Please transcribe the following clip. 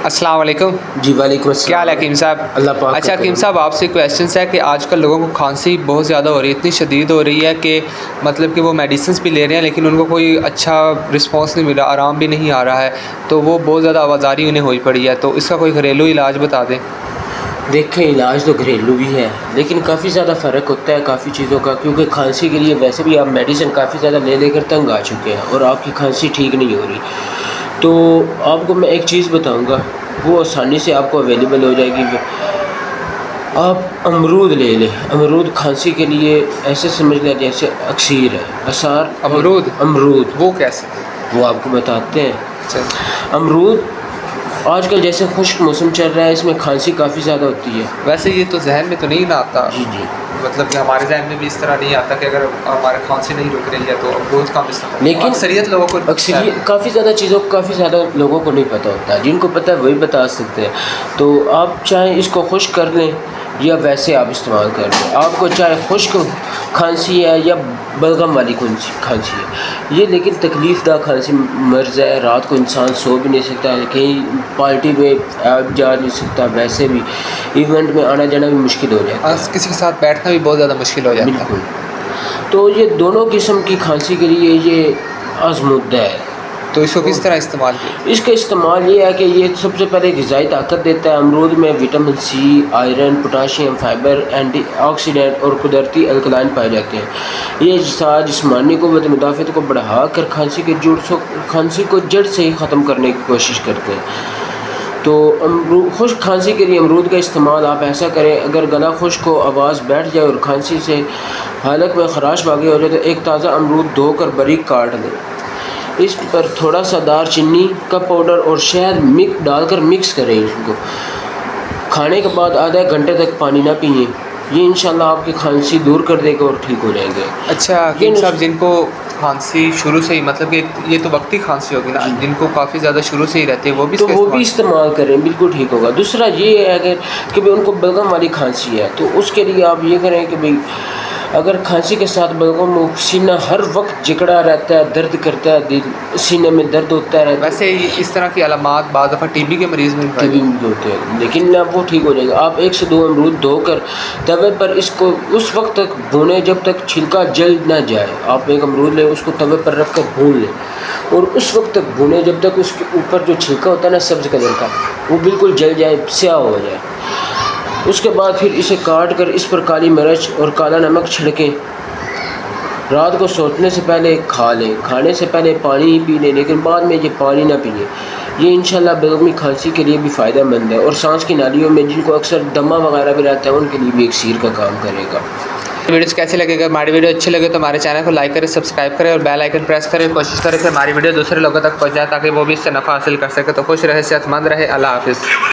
السلام علیکم جی وعلیکم السلام. کیا حال ہے حکیم صاحب؟ اللہ پاک. اچھا حکیم صاحب آپ سے کویشچنس ہے کہ آج کل لوگوں کو کھانسی بہت زیادہ ہو رہی ہے، اتنی شدید ہو رہی ہے کہ مطلب کہ وہ میڈیسنس بھی لے رہے ہیں لیکن ان کو کوئی اچھا رسپانس نہیں مل رہا، آرام بھی نہیں آ رہا ہے، تو وہ بہت زیادہ آوازاری انہیں ہوئی پڑی ہے، تو اس کا کوئی گھریلو علاج بتا دیں. دیکھیں علاج تو گھریلو بھی ہے لیکن کافی زیادہ فرق ہوتا ہے کافی چیزوں کا، کیونکہ کھانسی کے لیے ویسے بھی آپ میڈیسن کافی زیادہ لے لے کر تنگ آ چکے ہیں اور آپ کی کھانسی ٹھیک نہیں ہو رہی. تو آپ کو میں ایک چیز بتاؤں گا، وہ آسانی سے آپ کو اویلیبل ہو جائے گی. آپ امرود لے لیں. امرود کھانسی کے لیے ایسے سمجھ لیں جیسے اکسیر ہے، اثار. امرود وہ کیسے؟ وہ آپ کو بتاتے ہیں. اچھا. امرود آج کل جیسے خشک موسم چل رہا ہے، اس میں کھانسی کافی زیادہ ہوتی ہے. ویسے یہ تو ذہن میں تو نہیں نہ آتا، جی جی مطلب کہ ہمارے ذہن میں بھی اس طرح نہیں آتا کہ اگر ہمارے کھانسی نہیں رک رہی ہے تو امرود کا استعمال، لیکن اکثریت لوگوں کو کافی زیادہ چیزوں کافی زیادہ لوگوں کو نہیں پتہ ہوتا، جن کو پتہ ہے وہی بتا سکتے ہیں. تو آپ چاہیں اس کو خشک کر لیں یا ویسے آپ استعمال کر لیں. آپ کو چاہے خشک کھانسی ہے یا بلغم والی کھانسی ہے، یہ لیکن تکلیف دہ کھانسی مرض ہے. رات کو انسان سو بھی نہیں سکتا، کہیں پارٹی میں جا نہیں سکتا، ویسے بھی ایونٹ میں آنا جانا بھی مشکل ہو جاتا ہے. کسی کے ساتھ بیٹھنا بھی بہت زیادہ مشکل ہو جاتا ہے. بالکل. تو یہ دونوں قسم کی کھانسی کے لیے یہ آزمودہ ہے. تو اس کو کس طرح استعمال کیا؟ اس کا استعمال یہ ہے کہ یہ سب سے پہلے غذائی طاقت دیتا ہے. امرود میں vitamin C, iron, potassium, fibre, antioxidant اور قدرتی الکلائن پائے جاتے ہیں. یہ جسمانی قوت مدافعت کو بڑھا کر کھانسی کو جڑ سے ہی ختم کرنے کی کوشش کرتے ہیں. تو خشک کھانسی کے لیے امرود کا استعمال آپ ایسا کریں، اگر گلا خشک ہو، آواز بیٹھ جائے اور کھانسی سے حلق میں خراش باقی ہو جائے تو ایک تازہ امرود دھو کر باریک کاٹ لیں. اس پر تھوڑا سا دار چینی کا پاؤڈر اور شہد ڈال کر مکس کریں. اس کو کھانے کے بعد آدھا گھنٹے تک پانی نہ پئیں. یہ انشاءاللہ آپ کی کھانسی دور کر دے گا اور ٹھیک ہو جائیں گے. اچھا حکیم صاحب، جن کو کھانسی شروع سے ہی، مطلب کہ یہ تو وقتی کھانسی ہوگی نا، جن کو کافی زیادہ شروع سے ہی رہتی ہے وہ بھی استعمال کریں، بالکل ٹھیک ہوگا. دوسرا یہ ہے کہ ان کو بلغم والی کھانسی ہے تو اس کے لیے آپ یہ کریں کہ بھئی اگر کھانسی کے ساتھ بلغم ہو، سینہ ہر وقت جکڑا رہتا ہے، درد کرتا ہے، سینے میں درد ہوتا ہے. ویسے اس طرح کی علامات بعض دفعہ ٹی بی کے مریض میں ٹی بی میں ہوتے ہیں لیکن اب وہ ٹھیک ہو جائے گا. آپ 1 سے 2 امرود دھو کر توے پر اس کو اس وقت تک بھونیں جب تک چھلکا جل نہ جائے. آپ ایک امرود لیں، اس کو توے پر رکھ کر بھون لیں اور اس وقت تک بھونیں جب تک اس کے اوپر جو چھلکا ہوتا ہے نا سبز کلر کا، وہ بالکل جل جائے، سیاہ ہو جائے. اس کے بعد پھر اسے کاٹ کر اس پر کالی مرچ اور کالا نمک چھڑکیں. رات کو سونے سے پہلے کھا لیں. کھانے سے پہلے پانی ہی پی لیں لیکن بعد میں یہ پانی نہ پئیں. یہ انشاءاللہ بلغمی کھانسی کے لیے بھی فائدہ مند ہے اور سانس کی نالیوں میں جن کو اکثر دمہ وغیرہ بھی رہتا ہے ان کے لیے بھی ایکسیر کا کام کرے گا. ویڈیوز کیسے لگے گا؟ ہماری ویڈیو اچھی لگے تو ہمارے چینل کو لائک کریں، سبسکرائب کریں اور بیل آئکن پریس کریں. کوشش کریں کہ ہماری ویڈیو دوسرے لوگوں تک پہنچ جائے تاکہ وہ بھی اس سے نفع حاصل کر سکے. تو خوش رہے، صحت مند رہے. اللہ حافظ.